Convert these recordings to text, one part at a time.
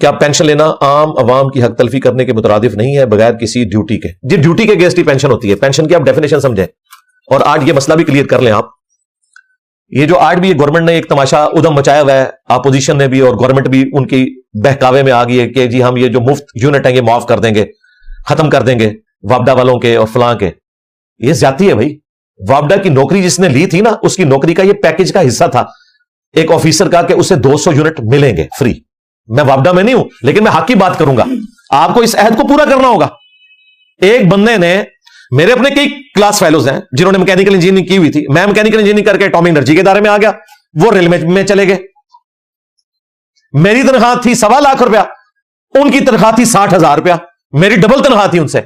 क्या पेंशन लेना आम आवाम की हक तलफी करने के मुतरादिफ नहीं है बगैर किसी ड्यूटी के? जी, ड्यूटी के अगेंस्ट ही पेंशन होती है। पेंशन की आप डेफिनेशन समझें और आज ये मसला भी क्लियर कर लें आप। ये जो आज भी गवर्नमेंट ने एक तमाशा उदम मचाया हुआ है, अपोजिशन ने भी और गवर्नमेंट भी उनकी बहकावे में आ गई है कि जी हम ये जो मुफ्त यूनिट है ये माफ कर देंगे, खत्म कर देंगे वापडा वालों के और फलां के। ये ज्यादती है भाई। वापडा की नौकरी जिसने ली थी ना, उसकी नौकरी का ये पैकेज का हिस्सा था एक ऑफिसर का कि उसे 200 यूनिट मिलेंगे फ्री। मैं वापडा में नहीं हूं, लेकिन मैं हक की बात करूंगा। आपको इस अहद को पूरा करना होगा। एक बंदे ने, मेरे अपने कई क्लास फेलोज हैं जिन्होंने मैकेनिकल इंजीनियरिंग की हुई थी, मैं मैकेनिकल इंजीनियरिंग करके एटॉमिक एनर्जी के दायरे में आ गया, वो रेलवे में चले गए। मेरी तनख्वाह थी 1.25 लाख रुपया, उनकी तनख्वाह थी 60,000 रुपया, मेरी डबल तनख्वाह थी उनसे,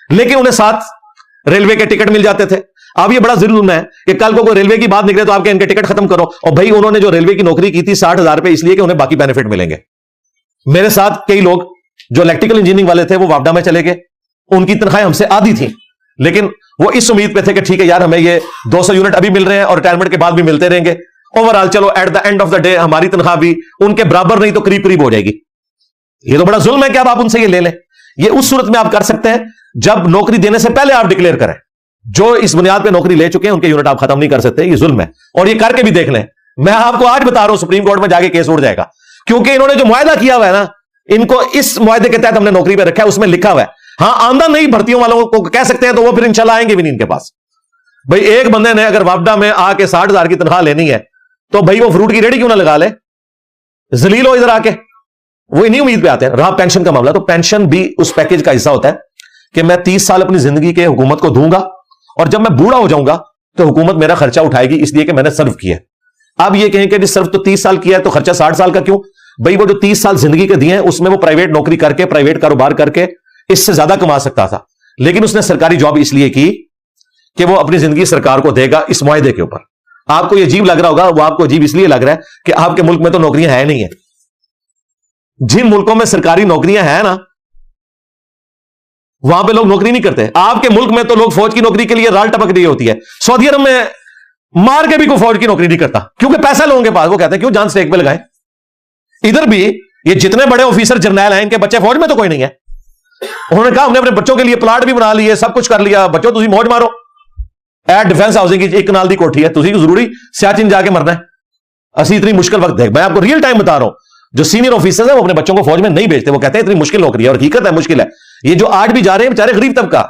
लेकिन उन्हें 7 रेलवे के टिकट मिल जाते थे। अब ये बड़ा जुल्म है कि कल को कोई रेलवे की बात निकले तो आपके इनके टिकट खत्म करो। और भाई उन्होंने जो रेलवे की नौकरी की थी 60,000 रुपए इसलिए कि उन्हें बाकी बेनिफिट मिलेंगे। मेरे साथ कई लोग जो इलेक्ट्रिकल इंजीनियरिंग वाले थे वो वापडा में चले गए, उनकी तनख्वाह हमसे आधी थी, लेकिन वो इस उम्मीद पे थे कि ठीक है यार हमें ये 200 यूनिट अभी मिल रहे हैं और रिटायरमेंट के बाद भी मिलते रहेंगे। ओवरऑल चलो at the end of the day हमारी तनख्वाह भी उनके बराबर नहीं तो करीब करीब हो जाएगी। ये तो बड़ा जुल्म है कि आप उनसे ये ले लें। ये उस सूरत में आप कर सकते हैं जब नौकरी देने से पहले आप डिक्लेयर करें। जो इस बुनियाद पे नौकरी ले चुके हैं उनके यूनिट आप खत्म नहीं कर सकते, ये जुल्म है। और ये करके भी देख लें, मैं आपको आज बता रहा हूं सुप्रीम कोर्ट में जाके केस उड़ जाएगा, क्योंकि इन्होंने जो मुआयदा किया हुआ है ना, इनको इस मुआयदे के तहत हमने नौकरी पे रखा है, उसमें लिखा हुआ है। हां, आमदन नहीं भर्तियों वालों को कह सकते हैं तो वो फिर इंशाल्लाह आएंगे भी नहीं इनके पास। भाई एक बंदे ने अगर वापडा में आके 60,000 की तनख्वाह लेनी है तो भाई वो फ्रूट की रेडी क्यों ना लगा ले, जलील हो इधर आके। वो इन्हीं उम्मीद पे आते हैं। रहा पेंशन का मामला, तो पेंशन भी उस पैकेज का हिस्सा होता है कि मैं 30 साल अपनी जिंदगी के हुकूमत को दूंगा और जब मैं बूढ़ा हो जाऊंगा तो हुकूमत मेरा खर्चा उठाएगी, इसलिए कि मैंने सर्व किया। अब ये कहें कि सर्व तो 30 साल किया है तो खर्चा 60 साल का क्यों? भाई वो जो 30 साल जिंदगी के दिए हैं उसमें वो प्राइवेट नौकरी करके, प्राइवेट कारोबार करके इससे ज्यादा कमा सकता था, लेकिन उसने सरकारी जॉब इसलिए की कि वो अपनी जिंदगी सरकार को देगा इस मुआहदे के ऊपर। आपको ये अजीब लग रहा होगा, वो आपको अजीब इसलिए लग रहा है कि आपके मुल्क में तो नौकरियां है नहीं है। जिन मुल्कों में सरकारी नौकरियां हैं ना, वहां पे लोग नौकरी नहीं करते। आपके मुल्क में तो लोग फौज की नौकरी के लिए राल टपक रही होती है। सऊदी अरब में मार के भी कोई फौज की नौकरी नहीं करता, क्योंकि पैसा लोगों के पास। वो कहते हैं क्यों जान स्टेक पे लगाएं। इधर भी ये जितने बड़े ऑफिसर जर्नैल हैं, इनके बच्चे फौज में तो कोई नहीं है। उन्होंने कहा हमने अपने बच्चों के लिए प्लाट भी बना लिए, सब कुछ कर लिया, बच्चों तुम मौज मारो। एट डिफेंस हाउसिंग की 1 कनाल की कोठी है, तुझे जरूरी सियाचिन जाके मरना है। असली इतनी मुश्किल वक्त देख, मैं आपको रियल टाइम बता रहा हूं, जो सीनियर ऑफिसर्स हैं वो अपने बच्चों को फौज में नहीं भेजते। वो कहते हैं इतनी मुश्किल नौकरी है, और हकीकत है मुश्किल है। ये जो आज भी जा रहे हैं बेचारे गरीब तबका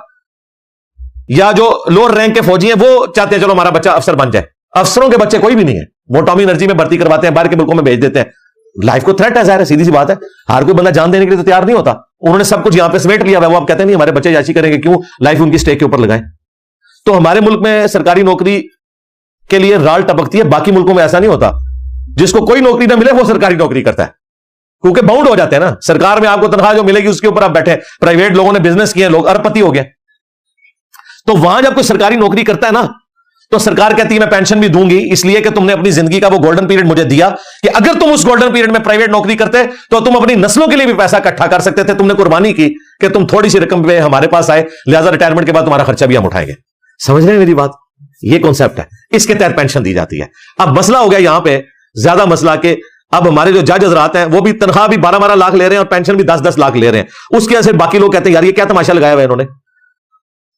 या जो लोअर रैंक के फौजी हैं, वो चाहते हैं चलो हमारा बच्चा अफसर बन जाए। अफसरों के बच्चे कोई भी नहीं है, वो एटॉमिक एनर्जी में भर्ती करवाते हैं, बाहर के मुल्कों में भेज देते हैं। लाइफ को थ्रेट है, ज़ाहिर है, सीधी सी बात है। हर कोई बंदा जान देने के लिए तो तैयार नहीं होता। उन्होंने सब कुछ यहां पे समेट लिया हुआ है। वो आप कहते हैं नहीं हमारे बच्चे याची करेंगे, क्यों लाइफ उनकी स्टेक के ऊपर लगाएं। तो हमारे मुल्क में सरकारी नौकरी के लिए राल टपकती है, बाकी मुल्कों में ऐसा नहीं होता। जिसको कोई नौकरी ना मिले वो सरकारी नौकरी करता है, क्योंकि बाउंड हो जाते हैं ना। सरकार में आपको तनख्वाह जो मिलेगी उसके ऊपर आप बैठे। प्राइवेट लोगों ने बिजनेस किए, लोग अरबपति हो गए। तो वहां जब कोई सरकारी नौकरी करता है ना, तो सरकार कहती है मैं पेंशन भी दूंगी, इसलिए कि तुमने अपनी जिंदगी का वो गोल्डन पीरियड मुझे दिया कि अगर तुम उस गोल्डन पीरियड में प्राइवेट नौकरी करते तो तुम अपनी नस्लों के लिए भी पैसा इकट्ठा कर सकते थे। तुमने कुर्बानी की कि तुम थोड़ी सी रकम पे हमारे पास आए, लिहाजा रिटायरमेंट के बाद तुम्हारा खर्चा भी हम उठाएंगे। समझ रहे हैं मेरी बात? ये कॉन्सेप्ट है, इसके तहत पेंशन दी जाती है। अब मसला हो गया यहां पे ज्यादा मसला कि अब हमारे जो जज हजरात हैं वो भी तनख्वाह भी 12-12 लाख ले रहे हैं और पेंशन भी 10-10 लाख ले रहे हैं। उसके वजह से बाकी लोग कहते हैं यार ये क्या तमाशा लगाया हुआ है इन्होंने।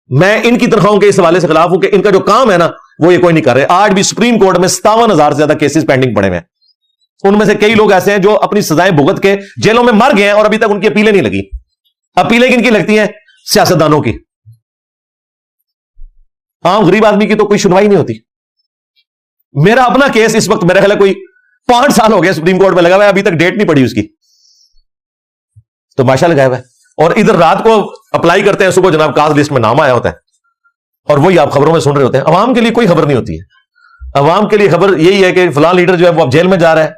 मैं इनकी तनख्वाहों के इस हवाले से खिलाफ हूं कि इनका जो काम है ना वो ये कोई नहीं कर रहे। आज भी सुप्रीम कोर्ट में 57,000 से ज्यादा केसेस पेंडिंग पड़े हुए हैं। उनमें से कई लोग ऐसे हैं जो अपनी सजाएं भुगत के जेलों में मर गए हैं और अभी तक उनकी अपीलें नहीं लगी। अपीलें किनकी लगती हैं? सियासतदानों की। आम गरीब आदमी की तो कोई सुनवाई नहीं होती। मेरा अपना केस इस वक्त मेरा ख्याल है कोई 5 साल हो गए सुप्रीम कोर्ट में लगा हुआ है, अभी तक डेट नहीं पड़ी उसकी। तो माशा लगाया हुआ है। और इधर रात को अप्लाई करते हैं, सुबह जनाब कास्ट लिस्ट में नाम आया होता है, और वही आप खबरों में सुन रहे होते हैं। अवाम के लिए कोई खबर नहीं होती है। अवाम के लिए खबर यही है कि फलां लीडर जो है वो अब जेल में जा रहा है,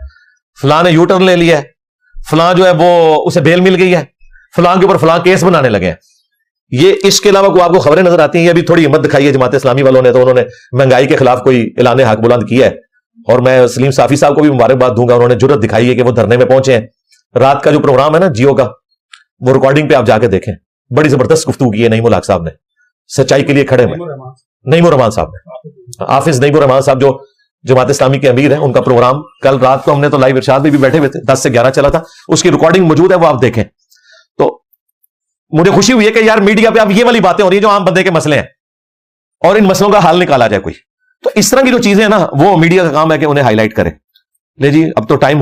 फलां ने यू टर्न ले लिया है, फलां जो है वो उसे बेल मिल गई है, फलां के ऊपर फलां केस बनाने लगे हैं। ये इसके अलावा कोई आपको खबरें नजर आती हैं? ये अभी थोड़ी हिम्मत दिखाई है जमात इस्लामी वालों ने, तो उन्होंने महंगाई के खिलाफ कोई ऐलान हक बुलंद किया है, और मैं सलीम साफी साहब को भी मुबारकबाद दूंगा। उन्होंने जुर्रत दिखाई है कि वो धरने में पहुंचे हैं। रात का जो प्रोग्राम है ना जियो का, वो रिकॉर्डिंग पे आप जाके देखें, बड़ी जबरदस्त गुफ्तगू की है नईमुल हक साहब ने। सच्चाई के लिए खड़े हैं। नईमुर रहमान साहब ने, हाफिज नईमुर रहमान साहब जो जमात इस्लामी के अमीर हैं, उनका प्रोग्राम कल रात को हमने तो लाइव इरशाद में भी बैठे हुए थे, 10 से 11 चला था, उसकी रिकॉर्डिंग मौजूद है, वो आप देखें। तो मुझे खुशी हुई है कि यार मीडिया पे अब ये वाली बातें हो रही है जो आम बंदे के मसले हैं और इन मसलों का हल निकाला जाए कोई। तो इस तरह की जो चीजें हैं ना, वो मीडिया का काम है कि उन्हें हाईलाइट करें। ले जी, अब तो टाइम